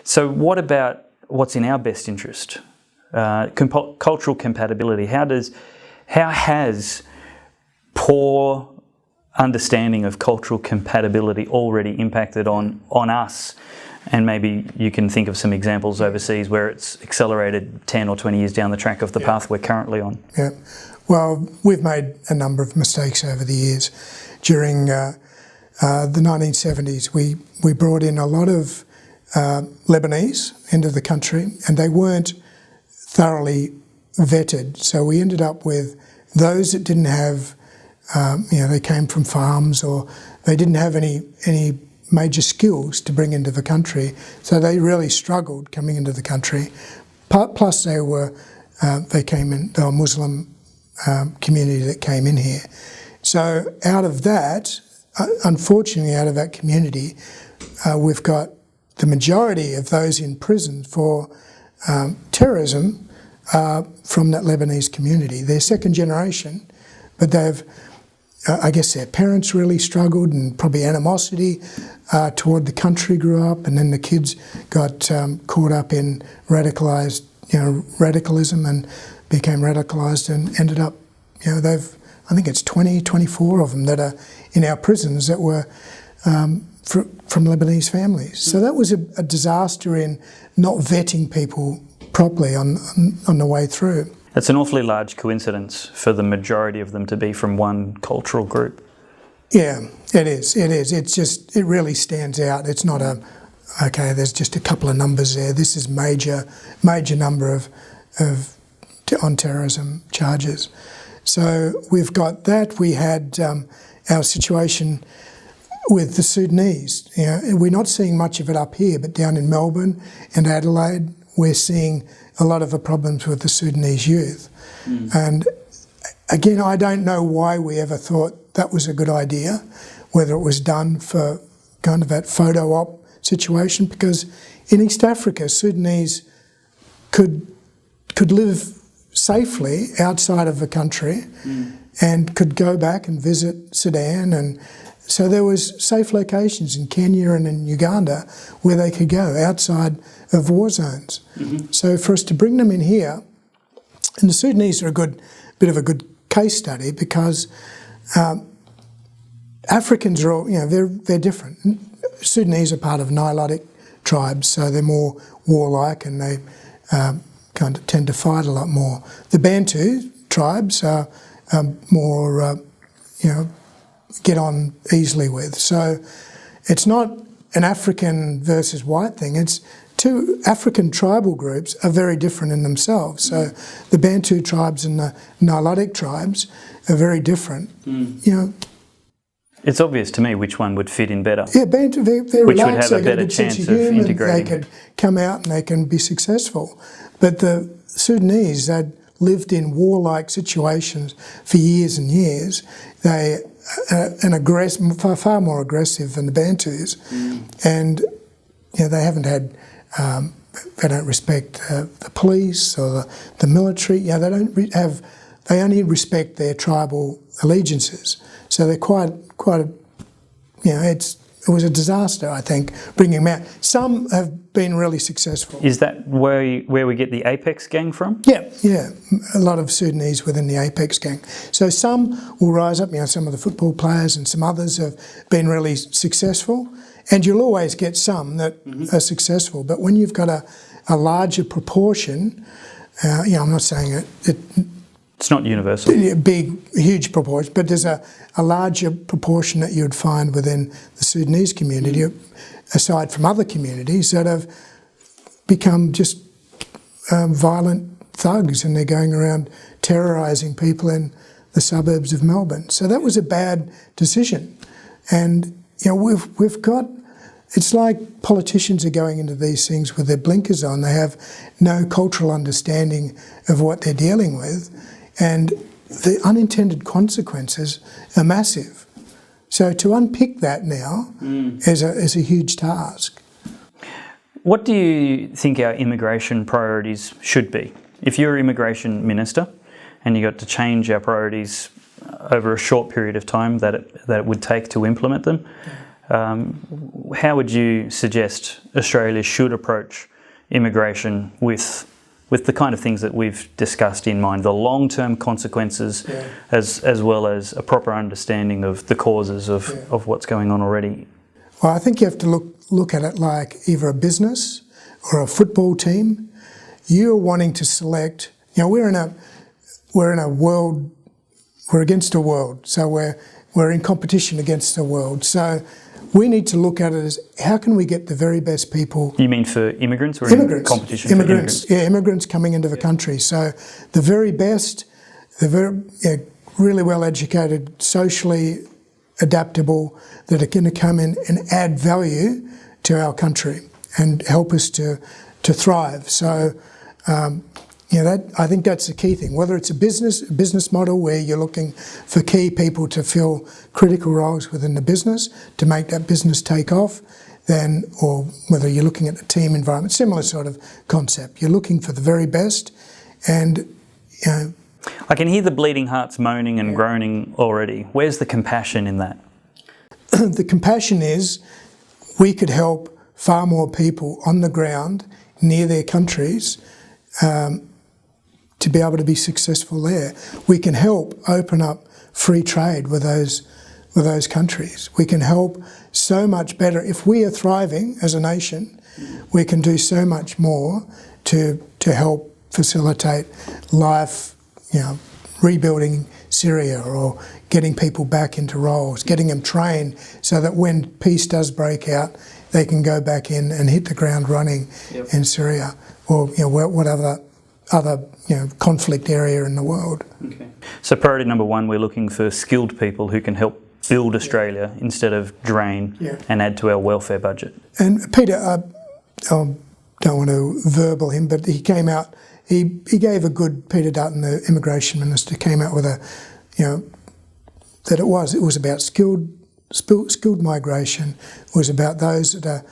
So what about what's in our best interest? Cultural compatibility. How has poor understanding of cultural compatibility already impacted on us? And maybe you can think of some examples overseas where it's accelerated 10 or 20 years down the track of the path we're currently on. Yeah. Well, we've made a number of mistakes over the years. During the 1970s, we brought in a lot of Lebanese into the country, and they weren't thoroughly vetted. So we ended up with those that didn't have, they came from farms, or they didn't have any major skills to bring into the country. So they really struggled coming into the country. Plus they were Muslim community that came in here. So out of that, unfortunately out of that community, we've got the majority of those in prison for terrorism from that Lebanese community. They're second generation, but I guess their parents really struggled, and probably animosity toward the country grew up, and then the kids got caught up in radicalism and became radicalised and ended up, I think it's 24 of them that are in our prisons that were from Lebanese families. So that was a disaster in not vetting people properly on the way through. It's an awfully large coincidence for the majority of them to be from one cultural group. Yeah, it is. It really stands out. It's not there's just a couple of numbers there. This is major number on terrorism charges. So we've got that. We had our situation with the Sudanese. We're not seeing much of it up here, but down in Melbourne and Adelaide, we're seeing a lot of the problems with the Sudanese youth. And again, I don't know why we ever thought that was a good idea, whether it was done for kind of that photo op situation, because in East Africa, Sudanese could live safely outside of the country and could go back and visit Sudan, and so there was safe locations in Kenya and in Uganda where they could go outside of war zones. So for us to bring them in here, and the Sudanese are a bit of a good case study, because Africans are all, they're different. Sudanese are part of Nilotic tribes, so they're more warlike and they kind of tend to fight a lot more. The Bantu tribes are more, get on easily with. So it's not an African versus white thing. It's two African tribal groups are very different in themselves. So the Bantu tribes and the Nilotic tribes are very different. It's obvious to me which one would fit in better. Yeah, Bantu, they're which relaxed, would have a better chance of integrating. They could come out and they can be successful. But the Sudanese, they'd lived in warlike situations for years and years. They far more aggressive than the Bantus, and they haven't had. They don't respect the police or the military. They don't have. They only respect their tribal allegiances. So they're quite. It was a disaster, I think, bringing them out. Some have been really successful. Is that where we get the Apex gang from? Yeah. A lot of Sudanese within the Apex gang. So some will rise up, some of the football players and some others have been really successful. And you'll always get some that are successful. But when you've got a larger proportion, I'm not saying it's not universal. Huge proportion, but there's a larger proportion that you'd find within the Sudanese community, aside from other communities that have become just violent thugs, and they're going around terrorising people in the suburbs of Melbourne. So that was a bad decision. And we've got, it's like politicians are going into these things with their blinkers on. They have no cultural understanding of what they're dealing with, and the unintended consequences are massive. So to unpick that now is a huge task. What do you think our immigration priorities should be? If you're immigration minister and you got to change our priorities over a short period of time that it would take to implement them, How would you suggest Australia should approach immigration with the kind of things that we've discussed in mind, the long-term consequences, as well as a proper understanding of the causes of what's going on already? Well, I think you have to look at it like either a business or a football team. You're wanting to select. We're in a world. We're against a world, so we're in competition against the world. So we need to look at it as, how can we get the very best people? You mean for immigrants or immigrants, in competition? Immigrants, immigrants coming into the country. So the very best, really well-educated, socially adaptable, that are going to come in and add value to our country and help us to thrive. So, I think that's the key thing. Whether it's a business model where you're looking for key people to fill critical roles within the business to make that business take off, or whether you're looking at a team environment, similar sort of concept. You're looking for the very best, and I can hear the bleeding hearts moaning and groaning already. Where's the compassion in that? The compassion is, we could help far more people on the ground near their countries to be able to be successful there. We can help open up free trade with those countries. We can help so much better. If we are thriving as a nation, we can do so much more to help facilitate life, rebuilding Syria, or getting people back into roles, getting them trained so that when peace does break out, they can go back in and hit the ground running in Syria, or whatever other conflict area in the world. Okay. So priority number one, we're looking for skilled people who can help build Australia instead of drain and add to our welfare budget. And Peter, I don't want to verbal him, but he came out. He gave a good, Peter Dutton, the immigration minister, came out with that it was about skilled migration. It was about those that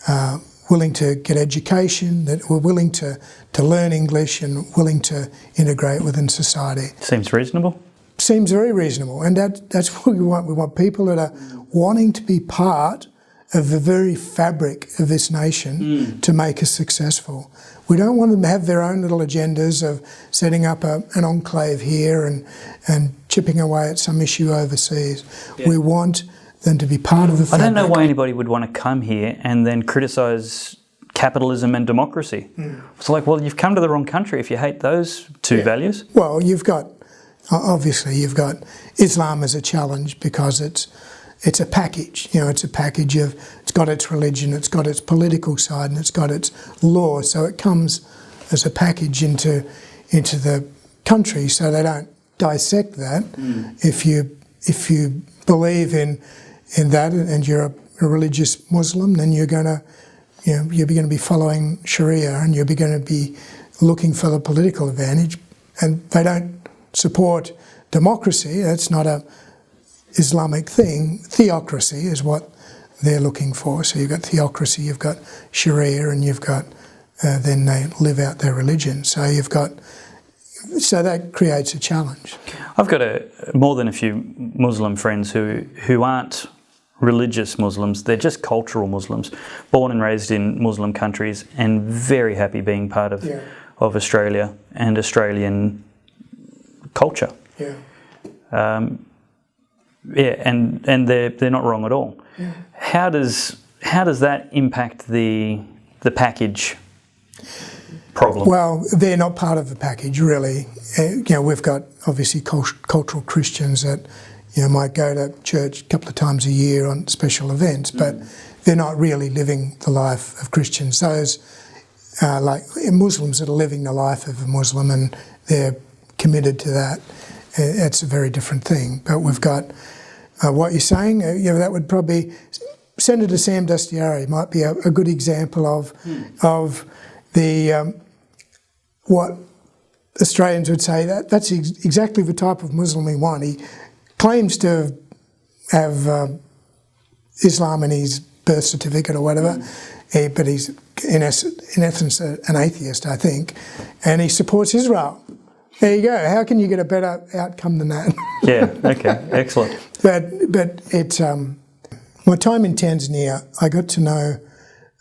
are willing to get education, that were willing to learn English and willing to integrate within society. Seems reasonable. Seems very reasonable, and that's what we want. We want people that are wanting to be part of the very fabric of this nation to make us successful. We don't want them to have their own little agendas of setting up an enclave here and chipping away at some issue overseas. Yeah. We want them to be part of the fabric. I don't know why anybody would want to come here and then criticise capitalism and democracy. It's like, well, you've come to the wrong country if you hate those two values. Well, you've got Islam as a challenge because it's a package. It's a package of, it's got its religion, it's got its political side, and it's got its law. So it comes as a package into the country. So they don't dissect that. If you believe in that and you're a religious Muslim, then you're going to be following Sharia, and you're going to be looking for the political advantage. And they don't support democracy. That's not a Islamic thing. Theocracy is what they're looking for. So you've got theocracy, you've got Sharia, and you've got then they live out their religion. So so that creates a challenge. I've got more than a few Muslim friends who aren't religious Muslims. They're just cultural Muslims, born and raised in Muslim countries, and very happy being part of Australia and Australian culture. And they're not wrong at all. How does that impact the package problem? Well, they're not part of the package, really. We've got obviously cultural Christians that might go to church a couple of times a year on special events, but they're not really living the life of Christians. Those like Muslims that are living the life of a Muslim and they're committed to that. It's a very different thing. But we've got what you're saying. That would probably Senator Sam Dastyari might be a good example of the what Australians would say that's exactly the type of Muslim we want. He claims to have Islam in his birth certificate or whatever, but he's in essence an atheist, I think, and he supports Israel. There you go. How can you get a better outcome than that? Yeah. Okay. Excellent. But it's My time in Tanzania, I got to know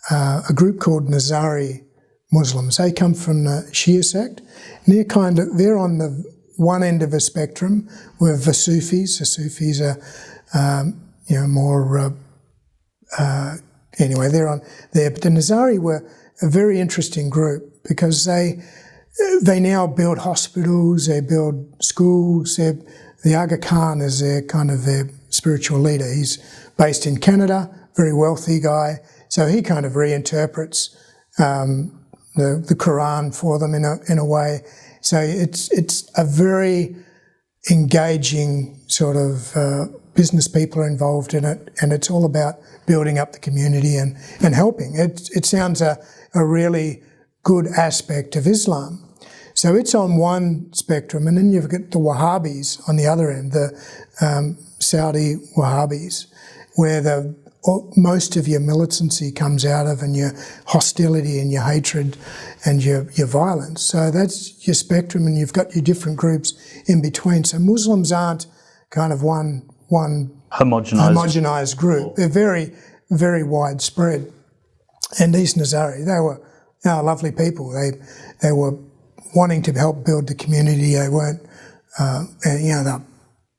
a group called Nizari Muslims. They come from the Shia sect, and they're on the one end of a spectrum with the Sufis. The Sufis are, more. Anyway, they're on there. But the Nizari were a very interesting group because they now build hospitals, they build schools. The Aga Khan is their spiritual leader. He's based in Canada, very wealthy guy. So he kind of reinterprets the Quran for them in a way. So it's a very engaging sort of business people are involved in it, and it's all about building up the community and helping. It sounds a really good aspect of Islam. So it's on one spectrum, and then you've got the Wahhabis on the other end, the Saudi Wahhabis, where most of your militancy comes out of, and your hostility and your hatred and your violence. So that's your spectrum, and you've got your different groups in between. So Muslims aren't kind of one homogenised group. They're very, very widespread. And these Nizari, they were lovely people. They were wanting to help build the community. They weren't, they're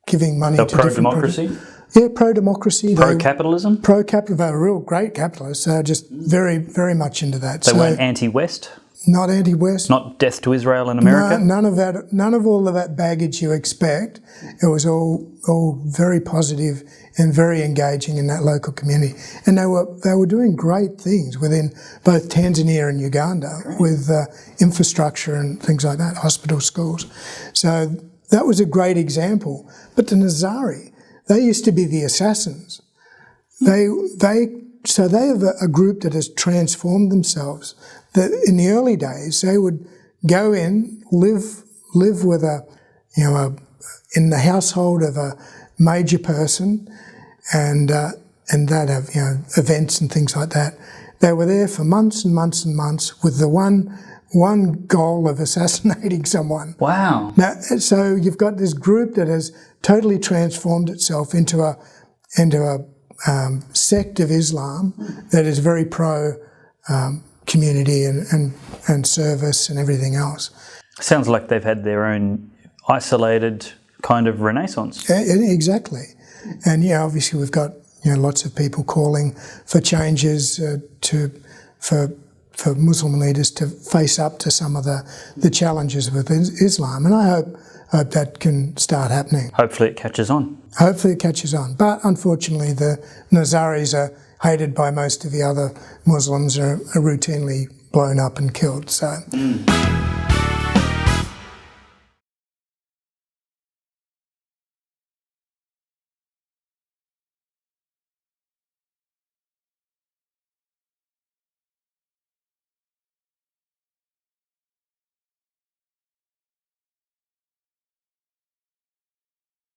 giving money to different... pro-democracy? Yeah, pro-democracy. Pro-capitalism? Pro-capitalism. They were real great capitalists. They were just very, very much into that. They weren't anti-West? Not anti-West. Not death to Israel in America? No, none of that. None of all of that baggage you expect. It was all very positive and very engaging in that local community. And they were doing great things within both Tanzania and Uganda with infrastructure and things like that, hospital, schools. So that was a great example. But the Nizari, they used to be the assassins. They have a group that has transformed themselves. That in the early days they would go in, live with in the household of a major person, and they'd have events and things like that. They were there for months and months and months with the one goal of assassinating someone. Wow! Now, so you've got this group that has totally transformed itself into a sect of Islam that is very pro community and service and everything else. Sounds like they've had their own isolated kind of renaissance. Yeah, exactly. And obviously we've got lots of people calling for changes for Muslim leaders to face up to some of the challenges with Islam, and I hope that can start happening. Hopefully it catches on. Hopefully it catches on. But unfortunately the Nazaris are hated by most of the other Muslims, are routinely blown up and killed. So.